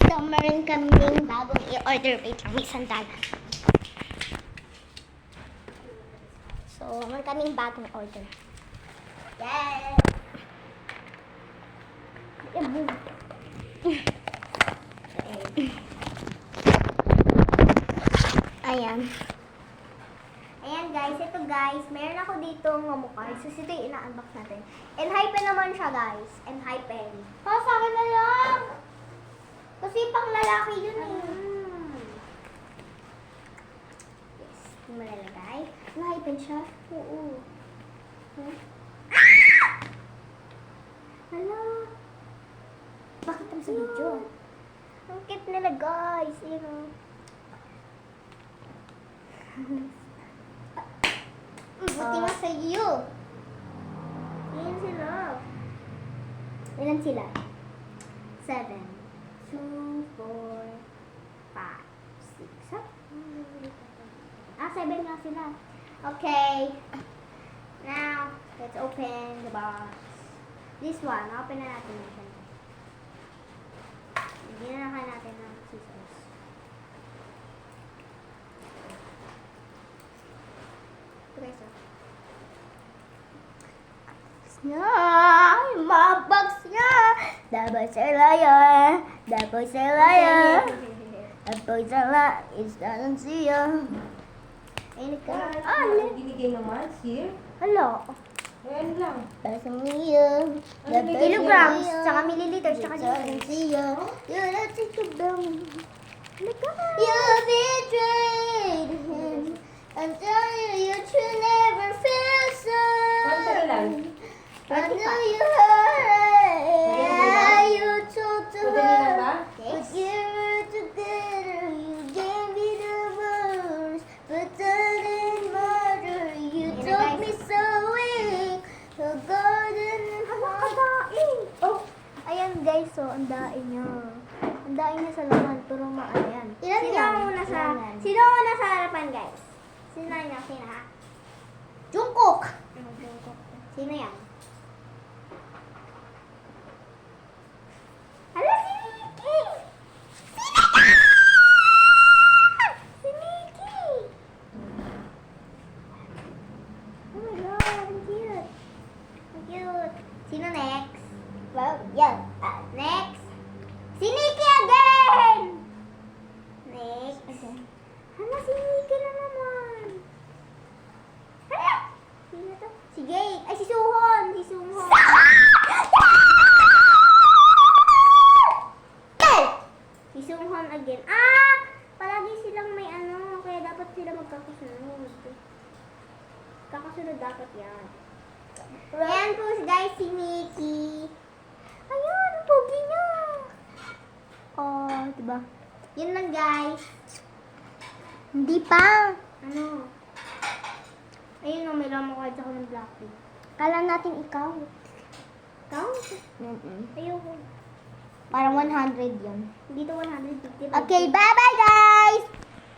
So, meron kaming bagong i-order. Wait lang, may sandalan. So, meron kaming bagong order. Yes! Ayan. Ayan guys, ito guys, meron ako dito ng mukha. So, ito yung ina-unbox natin. Enhypen naman siya guys. Enhypen. Ha, sa akin na lang! Kasi pang lalaki yun eh. Yes, hindi mo lalagay. Enhypen siya? Oo. Hala! Bakit ang sa video? Ang cute nila guys. Yun o. Buti nga sa iyo. Ilan sila? Ilan sila? 7, 2, 4, 5, 6. Ah, 7 nga sila. Okay. Now, let's open the box. This one, open na natin siya. Bigyan na natin ng scissors. Okay, so. Mabox niya! Dapat sila yan! Dapat sila yan! Dapat sila isdanan siya! Ay, Binigay naman, sir. Hello! Ayan lang. Para sa mga kilograms, tsaka milliliters, tsaka siya. You're not such a dumb. You betrayed him. I'm telling you, you should never feel so. Konti lang. I know you hurt. Yeah, you told to Pwede na ba? her. But you were together. You gave me the words, but that didn't matter. You told me so weak. The garden oh, ayan guys, so ang daing niya. Ang daing niya sa laman, pero maayan. Sino ang una sa harapan guys? Sino yan? Sino ha? Jungkook! Sino yan? Hala, si Nikki! Sino yan? Si Nikki! Oh my god, ang cute! Ang cute! Sino next? Well, yan. Next! Si Nikki again! Next. Okay. Hala, si Nikki na naman. Hala! Sino to? Si Jake. Ay, si Suhon. Si Suhon. Si Suhon again. Ah! Palagi silang may ano. Kaya dapat sila magkakasunod. Kakasunod dapat yan. Ayan po guys, si Nikki. Ayun, ang pogi niya. Oh, diba? Yun lang guys. Hindi pa. Ano? Ayun o, may lamang kahit ako ng Blackpink. Kala natin ikaw. Ikaw? Ayoko. Parang 100 yun. Dito 150. Okay, bye-bye guys!